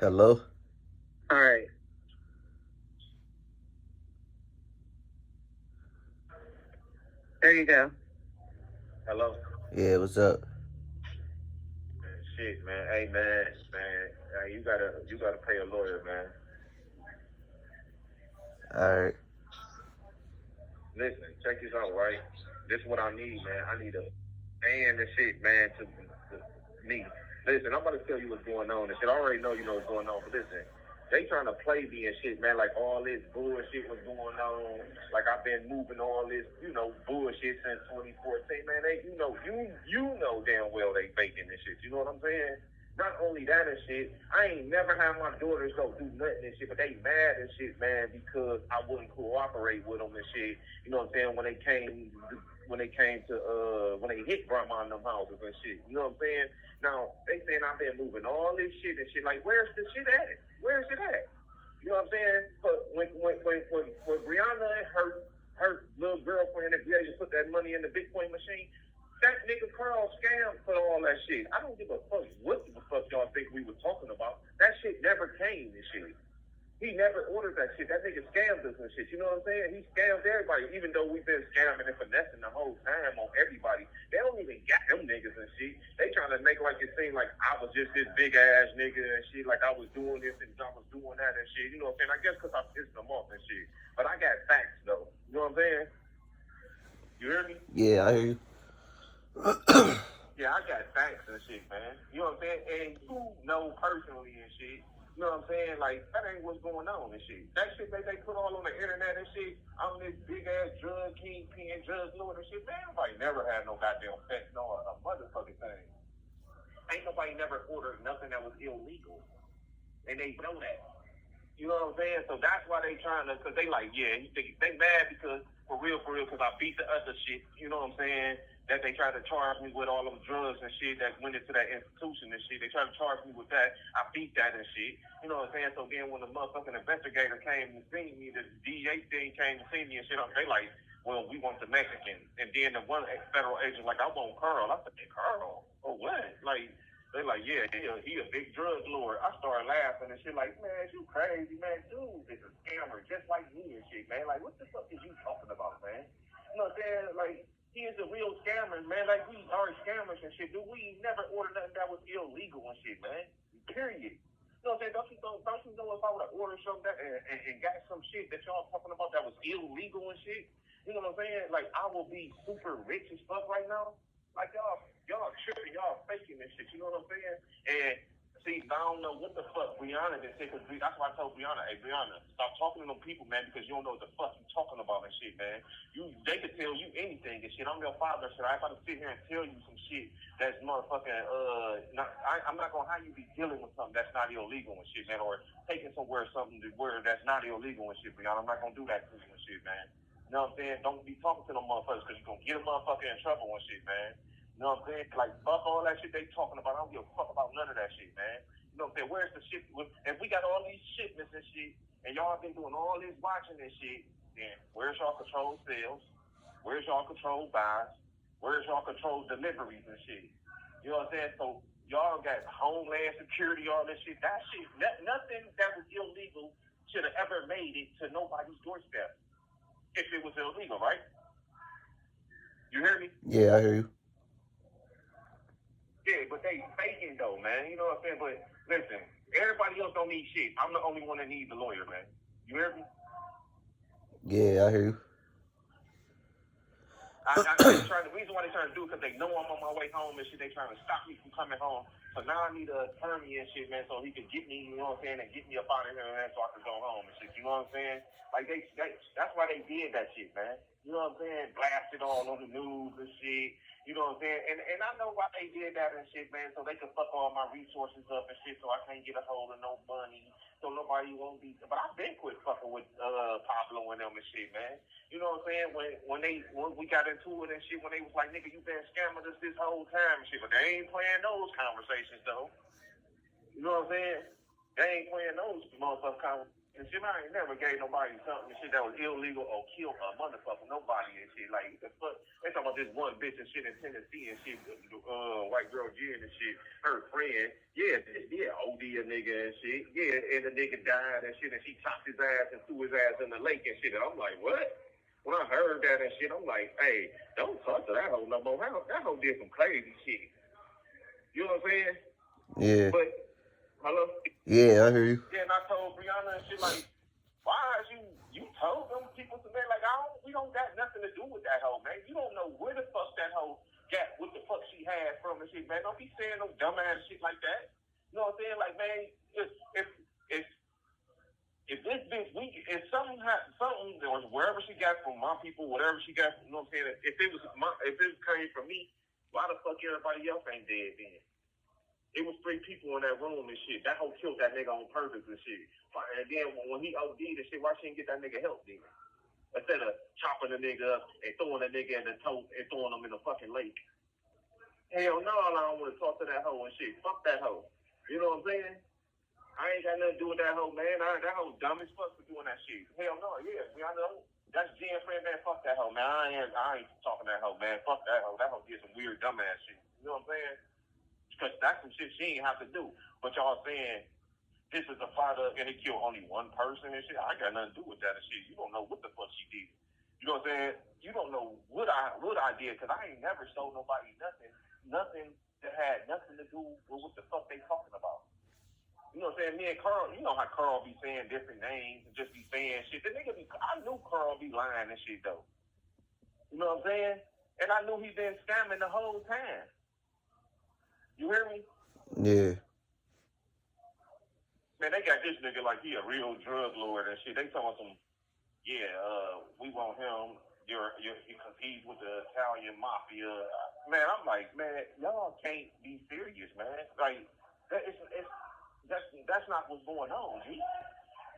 Hello? All right. There you go. Hello? Yeah, what's up? Shit, man. Hey, man. Hey, you gotta pay a lawyer, man. Alright. Listen, check this out, right? This is what I need, man. I need a man and shit, man, to me. Listen, I'm about to tell you what's going on and shit. I already know you know what's going on, but listen. They trying to play me and shit, man, like all this bullshit was going on. Like I've been moving all this, bullshit since 2014, man. You know damn well they faking this shit. You know what I'm saying? Not only that and shit, I ain't never had my daughters go do nothing and shit, but they mad and shit, man, because I wouldn't cooperate with them and shit. You know what I'm saying? When they hit grandma in them houses and shit. You know what I'm saying? Now they saying I've been moving all this shit and shit. Like, where's the shit at? Where's it at? You know what I'm saying? But when Brianna and her little girlfriend and Brianna put that money in the Bitcoin machine, that nigga Carl scammed for all that shit. I don't give a fuck what the fuck y'all think we were talking about. That shit never came and shit. He never ordered that shit. That nigga scammed us and shit. You know what I'm saying? He scammed everybody, even though we've been scamming and finessing the whole time on everybody. They don't even got them niggas and shit. They trying to make like it seem like I was just this big ass nigga and shit, like I was doing this and I was doing that and shit. You know what I'm saying? I guess because I pissed them off and shit. But I got facts though. You know what I'm saying? You hear me? Yeah, I hear you. Yeah, I got facts and shit, man. You know what I'm saying? And you know personally and shit. You know what I'm saying? Like, that ain't what's going on and shit. That shit that they put all on the internet and shit, I'm this big ass drug kingpin, drug lord and shit. Man, nobody never had no goddamn sex, no a motherfucking thing. Ain't nobody never ordered nothing that was illegal. And they know that. You know what I'm saying? So that's why they trying to, because they like, yeah, you think they mad because, for real, because I beat the other shit. You know what I'm saying? That they tried to charge me with all them drugs and shit that went into that institution and shit. They tried to charge me with that. I beat that and shit. You know what I'm saying? So then when the motherfucking investigator came to see me, the DA thing came to see me and shit, they like, well, we want the Mexican. And then the one federal agent like, I want Carl. I said, Carl? Or what? Like, they like, yeah, he a big drug lord. I started laughing and shit like, man, you crazy, man. Dude is a scammer just like me and shit, man. Like, what the fuck is you talking about, man? You know what I'm saying? Like, he is a real scammer, man. Like, we are scammers and shit. Dude, we never ordered nothing that was illegal and shit, man. Period. You know what I'm saying? Don't you know if I would have ordered something and got some shit that y'all talking about that was illegal and shit? You know what I'm saying? Like, I will be super rich as fuck right now. Like, y'all tripping, y'all faking this shit. You know what I'm saying? And see, I don't know what the fuck Brianna did say, because that's why I told Brianna, hey, Brianna, stop talking to them people, man, because you don't know what the fuck you talking about and shit, man. They could tell you anything and shit. I'm your father, shit. I ain't about to sit here and tell you some shit that's motherfucking, I'm not gonna have you be dealing with something that's not illegal and shit, man, or taking somewhere something where that's not illegal and shit, Brianna. I'm not gonna do that to you and shit, man. You know what I'm saying? Don't be talking to them motherfuckers, because you're gonna get a motherfucker in trouble and shit, man. You know what I'm saying? Like, fuck all that shit they talking about. I don't give a fuck about none of that shit, man. You know what I'm saying? Where's the shit? If we got all these shipments and shit, and y'all been doing all this watching and shit, then where's y'all control sales? Where's y'all control buys? Where's y'all control deliveries and shit? You know what I'm saying? So y'all got Homeland Security, all this shit. That shit, nothing that was illegal should have ever made it to nobody's doorstep if it was illegal, right? You hear me? Yeah, I hear you. Yeah, but they faking though, man. You know what I'm saying? But listen, everybody else don't need shit. I'm the only one that needs a lawyer, man. You hear me? Yeah, I hear you. The reason why they trying to do it because they know I'm on my way home and shit. They trying to stop me from coming home. So now I need an attorney and shit, man, so he can get me, you know what I'm saying, and get me up out of here, man, so I can go home and shit. You know what I'm saying? Like that's why they did that shit, man. You know what I'm saying? Blasted all on the news and shit. You know what I'm saying? And I know why they did that and shit, man, so they can fuck all my resources up and shit, so I can't get a hold of no money, so nobody won't be. But I've been quit fucking with Pablo and them and shit, man. You know what I'm saying? When we got into it and shit, when they was like, nigga, you been scamming us this whole time and shit, but they ain't playing those conversations though. You know what I'm saying? They ain't playing those motherfucking conversations. and shit. I ain't never gave nobody something and shit that was illegal or killed a motherfucker, nobody and shit. Like, the fuck? They talking about this one bitch and shit in Tennessee and shit, white girl Jen and shit, her friend. Yeah, OD a nigga and shit. Yeah, and the nigga died and shit, and she chopped his ass and threw his ass in the lake and shit. And I'm like, what? When I heard that and shit, I'm like, hey, don't talk to that hoe no more. That hoe did some crazy shit. You know what I'm saying? Yeah. But, hello? Yeah, I hear you. Yeah, and I told Brianna and shit, like, why is you told them people to me, like, we don't got nothing to do with that hoe, man. You don't know where the fuck that hoe got, what the fuck she had from and shit, man. Don't be saying no dumbass shit like that. You know what I'm saying? Like, man, if this bitch, if something or wherever she got from my people, whatever she got, you know what I'm saying? If it came from me, why the fuck everybody else ain't dead then? It was 3 people in that room and shit. That hoe killed that nigga on purpose and shit. And then when he OD'd and shit, why she didn't get that nigga help then? Instead of chopping the nigga up and throwing the nigga in the tote and throwing him in the fucking lake. Hell no, I don't want to talk to that hoe and shit. Fuck that hoe. You know what I'm saying? I ain't got nothing to do with that hoe, man. That hoe dumb as fuck for doing that shit. Hell no, yeah. I know. That's Jen friend, man. Fuck that hoe, man. I ain't talking to that hoe, man. Fuck that hoe. That hoe did some weird dumbass shit. You know what I'm saying? Because that's some shit she ain't have to do. But y'all saying this is a fighter and he killed only one person and shit. I got nothing to do with that and shit. You don't know what the fuck she did. You know what I'm saying? You don't know what I did, because I ain't never sold nobody nothing that had nothing to do with what the fuck they talking about. You know what I'm saying? Me and Carl, you know how Carl be saying different names and just be saying shit. I knew Carl be lying and shit though. You know what I'm saying? And I knew he been scamming the whole time. You hear me? Yeah. Man, they got this nigga like he a real drug lord and shit. They talking some, we want him. Because he's with the Italian mafia. Man, I'm like, man, y'all can't be serious, man. Like, that's not what's going on, G.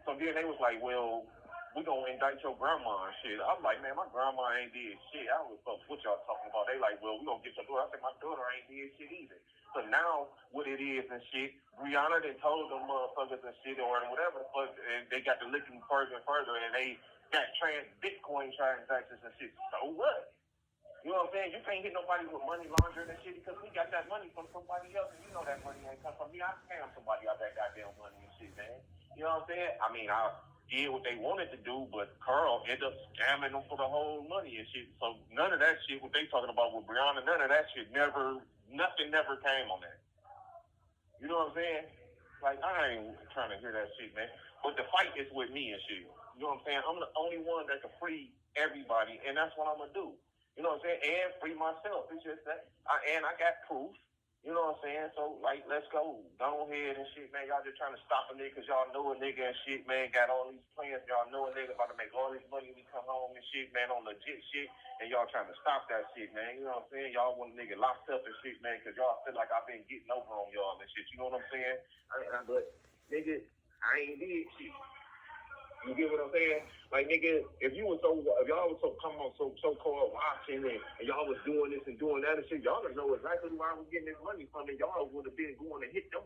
So then they was like, well, we gonna indict your grandma and shit. I'm like, man, my grandma ain't did shit. I don't know what y'all talking about. They like, well, we gonna get your daughter. I said, my daughter ain't did shit either. So now what it is and shit, Brianna done told them motherfuckers and shit or whatever the fuck, and they got to looking further and further, and they got Bitcoin transactions and shit. So what? You know what I'm saying? You can't hit nobody with money laundering and shit because we got that money from somebody else, and you know that money ain't come from me. I scam somebody out that goddamn money and shit, man. You know what I'm saying? I mean, I did what they wanted to do, but Carl ended up scamming them for the whole money and shit. So none of that shit, what they talking about with Brianna, none of that shit nothing never came on that. You know what I'm saying? Like, I ain't trying to hear that shit, man. But the fight is with me and shit. You know what I'm saying? I'm the only one that can free everybody, and that's what I'm going to do. You know what I'm saying? And free myself. It's just that. I got proof. You know what I'm saying? So, like, let's go. Go ahead and shit, man. Y'all just trying to stop a nigga because y'all know a nigga and shit, man. Got all these plans. Y'all know a nigga about to make all this money when we come home and shit, man, on legit shit. And y'all trying to stop that shit, man. You know what I'm saying? Y'all want a nigga locked up and shit, man, because y'all feel like I've been getting over on y'all and shit. You know what I'm saying? But, nigga, I ain't did shit. You get what I'm saying? Like, nigga, if y'all was so called watching and y'all was doing this and doing that and shit, y'all would know exactly where I was getting this money from, and y'all would have been going to hit them